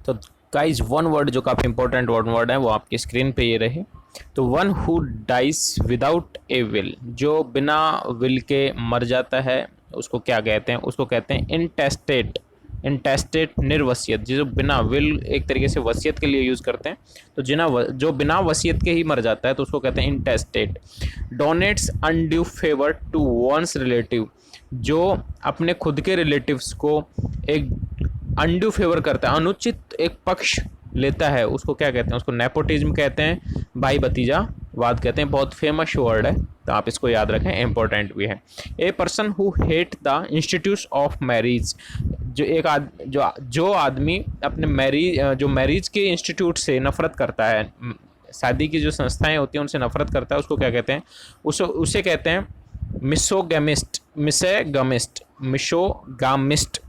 तो guys one word जो काफ़ी इंपॉर्टेंट वर्ड है वो आपकी स्क्रीन पे ये रहे। तो one who dies without a will, जो बिना विल के मर जाता है उसको क्या कहते हैं? उसको कहते हैं इंटेस्टेट। इंटेस्टेट निर्वसियत, जो बिना विल एक तरीके से वसीयत के लिए यूज़ करते हैं। तो जो बिना वसीयत के ही मर जाता है तो उसको कहते हैं intestate. Donates undue favour to one's relative, जो अपने खुद के रिलेटिव्स को एक अनड्यू फेवर करता है, अनुचित एक पक्ष लेता है, उसको क्या कहते हैं? उसको नेपोटिज्म कहते हैं, भाई भतीजा वाद कहते हैं। बहुत फेमस वर्ड है तो आप इसको याद रखें, इंपॉर्टेंट भी है। ए person who hate the institute of marriage, जो आदमी अपने मैरिज के इंस्टीट्यूट से नफरत करता है, शादी की जो संस्थाएं होती हैं उनसे नफरत करता है, उसको क्या कहते हैं? उसे कहते हैं मिसोगामिस्ट,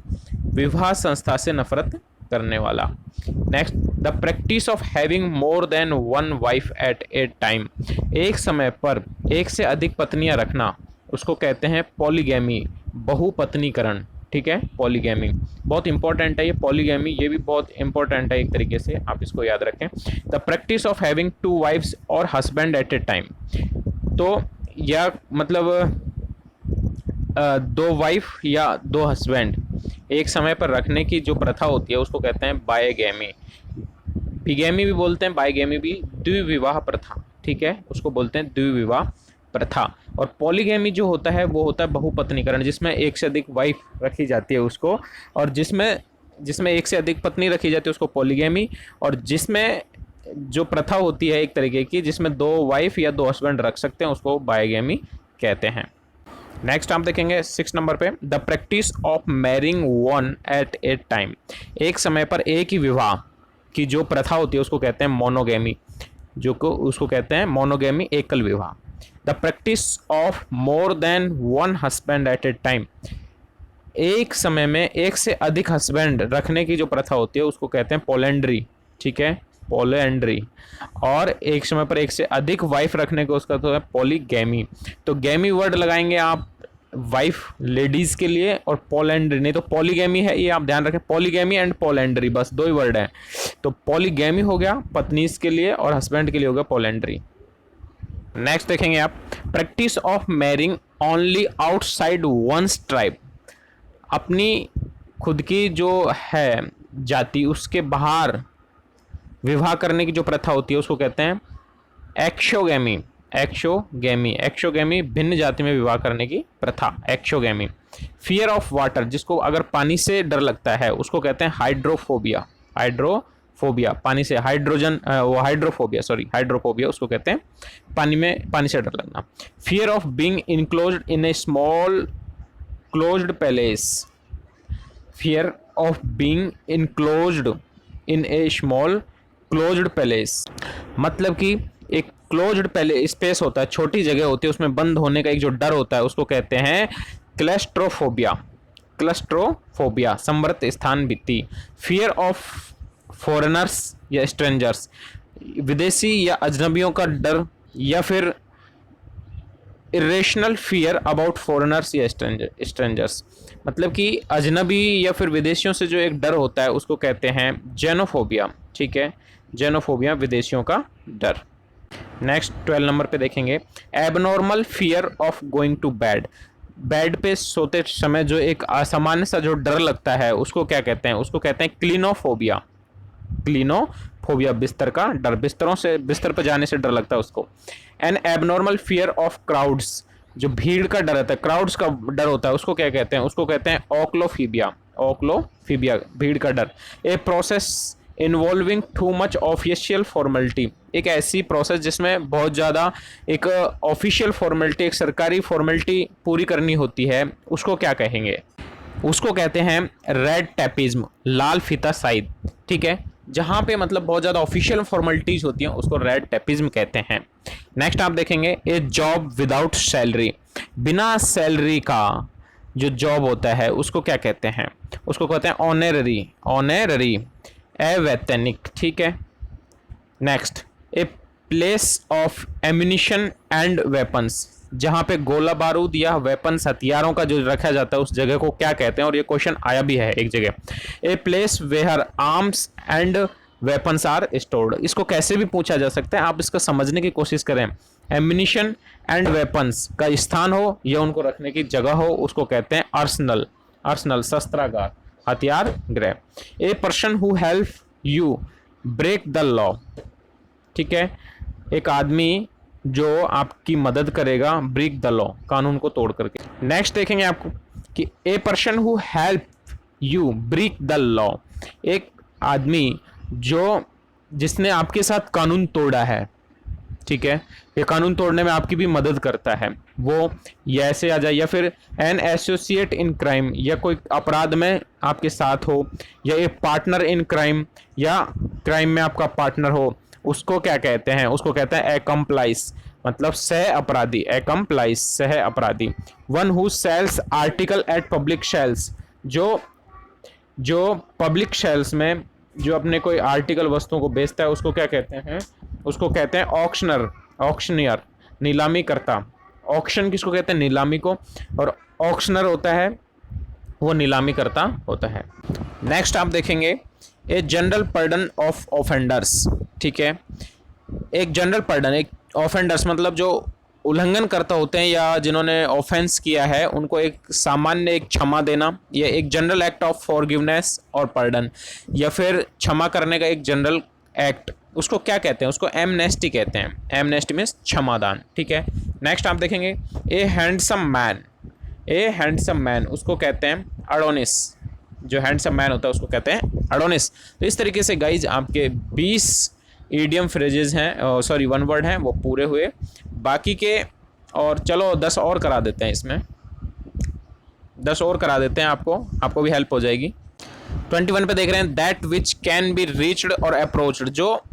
विवाह संस्था से नफरत करने वाला। Next, the practice of having more than one wife eight a time, एक समय पर एक से अधिक पत्नियां रखना, उसको कहते हैं पॉलीगैमी, बहुपत्नीकरण। ठीक है, पॉलीगैमी बहुत इंपॉर्टेंट है। ये पॉलीगैमी ये भी बहुत इंपॉर्टेंट है, एक तरीके से आप इसको याद रखें। The practice of having two wives or husband at a time, तो या मतलब दो वाइफ या दो हस्बैंड एक समय पर रखने की जो प्रथा होती है उसको कहते हैं बायगैमी। बिगैमी भी बोलते हैं, बायगैमी भी, द्विविवाह प्रथा। ठीक है, उसको बोलते हैं द्विविवाह प्रथा। और पॉलीगैमी जो होता है वो होता है बहुपत्नीकरण, जिसमें एक से अधिक वाइफ रखी जाती है उसको, और जिसमें एक से अधिक पत्नी रखी जाती है उसको पॉलीगैमी, और जिसमें जो प्रथा होती है एक तरीके की जिसमें दो वाइफ या दो हस्बैंड रख सकते हैं उसको बायगैमी कहते हैं। नेक्स्ट आप देखेंगे 6 नंबर पे, the practice of marrying one at a time, एक समय पर एक ही विवाह की जो प्रथा होती है उसको कहते हैं मोनोगैमी, उसको कहते हैं मोनोगैमी, एकल विवाह। The practice of more than one husband at a time, एक समय में एक से अधिक हस्बैंड रखने की जो प्रथा होती है उसको कहते हैं पोलेंड्री। ठीक है, पोलेंड्री। और एक समय पर एक से अधिक वाइफ रखने को उसका तो है पॉलीगैमी। तो गैमी वर्ड लगाएंगे आप वाइफ लेडीज के लिए, और पोलेंड्री नहीं तो पॉलीगैमी है, ये आप ध्यान रखें, पॉलीगैमी एंड पोलेंड्री, बस दो ही वर्ड हैं। तो पॉलीगैमी हो गया पत्नीस के लिए और हस्बैंड के लिए हो गया पोलेंड्री। नेक्स्ट देखेंगे आप, practice of marrying only outside one's tribe, अपनी खुद की जो है जाति उसके बाहर विवाह करने की जो प्रथा होती है उसको कहते हैं एक्सोगैमी। एक्सोगैमी भिन्न जाति में विवाह करने की प्रथा, एक्सोगैमी। फियर ऑफ वाटर, जिसको अगर पानी से डर लगता है उसको कहते हैं हाइड्रोफोबिया, पानी से हाइड्रोफोबिया उसको कहते हैं पानी से डर लगना। Fear of being enclosed in A small closed palace, fear of being enclosed in A small closed palace, मतलब कि एक क्लोज्ड पैलेस स्पेस होता है, छोटी जगह होती है, उसमें बंद होने का एक जो डर होता है उसको कहते हैं क्लस्ट्रोफोबिया, समृत स्थान भित्ति। फियर ऑफ फॉरेनर्स या स्ट्रेंजर्स, विदेशी या अजनबियों का डर, या फिर इरेशनल फियर अबाउट फॉरेनर्स या स्ट्रेंजर्स, मतलब कि अजनबी या फिर विदेशियों से जो एक डर होता है उसको कहते हैं जेनोफोबिया। ठीक है, जेनोफोबिया, विदेशियों का डर। नेक्स्ट 12 नंबर पे देखेंगे, abnormal fear of going to bed पे सोते समय जो एक असामान्य सा जो डर लगता है उसको क्या कहते हैं? उसको कहते हैं क्लिनोफोबिया, बिस्तर का डर, बिस्तर पर जाने से डर लगता है उसको। N abnormal fear of crowds, जो भीड़ का डर रहता है, क्राउड्स का डर होता है, उसको क्या कहते हैं? उसको कहते हैं ओक्लोफीबिया, भीड़ का डर। A process involving too much official formality, एक ऐसी प्रोसेस जिसमें बहुत ज़्यादा एक ऑफिशियल फॉर्मेलिटी, एक सरकारी फॉर्मेलिटी पूरी करनी होती है, उसको क्या कहेंगे? उसको कहते हैं रेड टैपिज्म, लाल फीता साइद। ठीक है, जहाँ पे मतलब बहुत ज़्यादा ऑफिशियल फॉर्मेलिटीज होती हैं उसको रेड टैपिज्म कहते हैं। नेक्स्ट आप देखेंगे, ए जॉब विदाउट सैलरी, बिना सैलरी का जो जॉब होता है उसको क्या कहते हैं? उसको कहते हैं ऑनररी, अवैतनिक। ठीक है। Next, a place of ammunition and weapons, जहाँ पे गोला बारूद या वेपन्स हथियारों का जो रखा जाता है उस जगह को क्या कहते हैं, और ये क्वेश्चन आया भी है एक जगह। A place where arms and weapons are stored, इसको कैसे भी पूछा जा सकता है, आप इसको समझने की कोशिश करें। एम्यूनिशन एंड वेपन्स का स्थान हो या उनको रखने की जगह हो उसको कहते हैं आर्सनल। आर्सनल शस्त्रागार, हथियार गृह। A person who help you break the law, ठीक है, एक आदमी जो आपकी मदद करेगा ब्रेक द लॉ, कानून को तोड़ करके। नेक्स्ट देखेंगे आपको कि a person who help you break the law, एक आदमी जो जिसने आपके साथ कानून तोड़ा है, ठीक है, ये कानून तोड़ने में आपकी भी मदद करता है, वो या ऐसे आ जाए, या फिर एन एसोसिएट इन क्राइम, या कोई अपराध में आपके साथ हो, या एक पार्टनर इन क्राइम, या क्राइम में आपका पार्टनर हो, उसको क्या कहते हैं, उसको कहते हैं एकम्प्लाइस, मतलब सह अपराधी, एकम्प्लाइस सह अपराधी। One who sells article at public sales, जो पब्लिक शेल्स में जो अपने कोई आर्टिकल वस्तुओं को बेचता है उसको क्या कहते हैं, उसको कहते हैं ऑक्शनर, ऑक्शनियर, नीलामी करता। ऑक्शन किसको कहते हैं, नीलामी को, और ऑक्शनर होता है वो नीलामी करता होता है। नेक्स्ट आप देखेंगे a general pardon of offenders, ठीक है, एक जनरल पर्डन, एक ऑफेंडर्स मतलब जो उल्लंघन करता होते हैं या जिन्होंने ऑफेंस किया है उनको एक सामान्य एक क्षमा देना, या एक जनरल एक्ट ऑफ फॉरगिवनेस और पर्डन, या फिर क्षमा करने का एक जनरल एक्ट, उसको क्या कहते हैं, उसको एमनेस्टी कहते हैं। एमनेस्टी मीन्स क्षमादान, ठीक है। नेक्स्ट आप देखेंगे ए हैंडसम मैन, ए हैंडसम मैन उसको कहते हैं अडोनिस, जो हैंडसम मैन होता है उसको कहते हैं अडोनिस। तो इस तरीके से गाइज आपके 20 ईडियम फ्रेजेस हैं, सॉरी 1 वर्ड हैं, वो पूरे हुए। बाकी के और चलो 10 और करा देते हैं, इसमें 10 और करा देते हैं, आपको भी हेल्प हो जाएगी। 21 पे देख रहे हैं that which can be reached और अप्रोच्ड, जो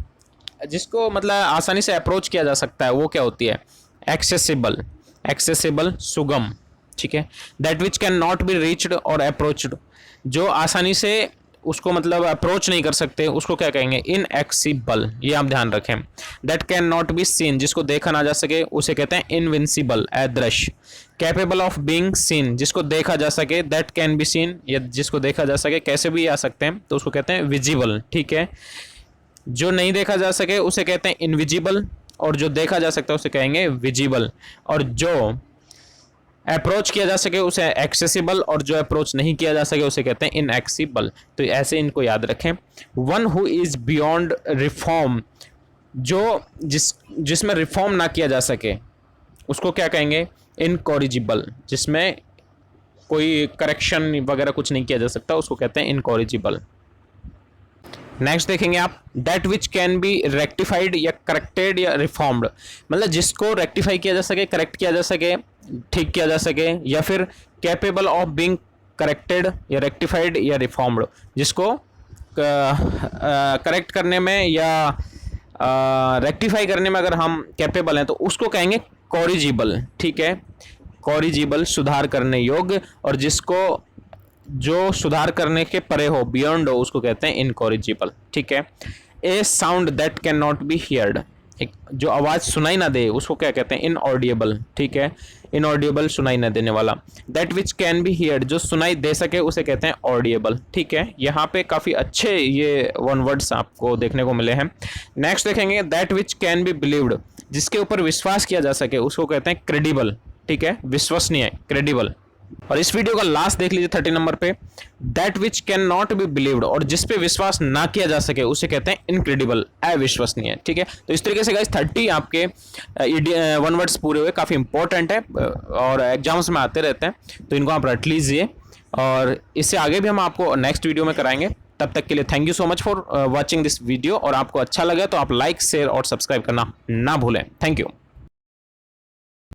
जिसको मतलब आसानी से अप्रोच किया जा सकता है वो क्या होती है, एक्सेसिबल, एक्सेसिबल सुगम, ठीक है। That which can not be reached और अप्रोच्ड, जो आसानी से उसको मतलब अप्रोच नहीं कर सकते उसको क्या कहेंगे, इनएक्सिबल, ये आप ध्यान रखें। That can not be seen, जिसको देखा ना जा सके उसे कहते हैं इनविंसिबल, अदृश्य। कैपेबल ऑफ बीइंग सीन, जिसको देखा जा सके, दैट कैन बी सीन, या जिसको देखा जा सके, कैसे भी आ सकते हैं तो उसको कहते हैं विजिबल, ठीक है। जो नहीं देखा जा सके उसे कहते हैं इनविजिबल, और जो देखा जा सकता है उसे कहेंगे विजिबल, और जो अप्रोच किया जा सके उसे एक्सेसिबल, और जो अप्रोच नहीं किया जा सके उसे कहते हैं इनएक्सिबल। तो ऐसे इनको याद रखें। One who is beyond reform, जो जिसमें रिफॉर्म ना किया जा सके उसको क्या कहेंगे, इनकॉरिजिबल, जिसमें कोई करेक्शन वगैरह कुछ नहीं किया जा सकता उसको कहते हैं इनकॉरिजिबल। नेक्स्ट देखेंगे आप that which can be rectified या करेक्टेड या रिफॉर्म्ड, मतलब जिसको रेक्टिफाई किया जा सके, करेक्ट किया जा सके, ठीक किया जा सके, या फिर कैपेबल ऑफ बीइंग करेक्टेड या रेक्टिफाइड या रिफॉर्म्ड, जिसको करेक्ट करने में या रेक्टिफाई करने में अगर हम कैपेबल हैं तो उसको कहेंगे कॉरिजिबल, ठीक है। कॉरिजिबल सुधार करने योग्य, और जिसको जो सुधार करने के परे हो, बियॉन्ड हो, उसको कहते हैं इनकॉरिजिबल, ठीक है। A sound that can not be heard, एक जो आवाज़ सुनाई ना दे उसको क्या कहते हैं, इनऑडिएबल, ठीक है। इनऑडिएबल सुनाई ना देने वाला। That which can be heard, जो सुनाई दे सके उसे कहते हैं ऑडिएबल, ठीक है। यहाँ पे काफ़ी अच्छे ये 1 वर्ड्स आपको देखने को मिले हैं। नेक्स्ट देखेंगे that which can be believed, जिसके ऊपर विश्वास किया जा सके उसको कहते हैं क्रेडिबल, ठीक है, विश्वसनीय, क्रेडिबल। और इस वीडियो का लास्ट देख लीजिए 30 नंबर पे, that which can not B believed, और जिस पे विश्वास ना किया जा सके उसे कहते हैं इनक्रेडिबल, अविश्वसनीय, ठीक है। तो इस तरीके से गाइस 30 आपके 1 वर्ड्स पूरे हुए, काफ़ी इंपॉर्टेंट है और एग्जाम्स में आते रहते हैं, तो इनको आप रट लीजिए, और इससे आगे भी हम आपको नेक्स्ट वीडियो में कराएंगे। तब तक के लिए thank you so much for watching this video, और आपको अच्छा लगा तो आप लाइक, शेयर और सब्सक्राइब करना ना भूलें। Thank you.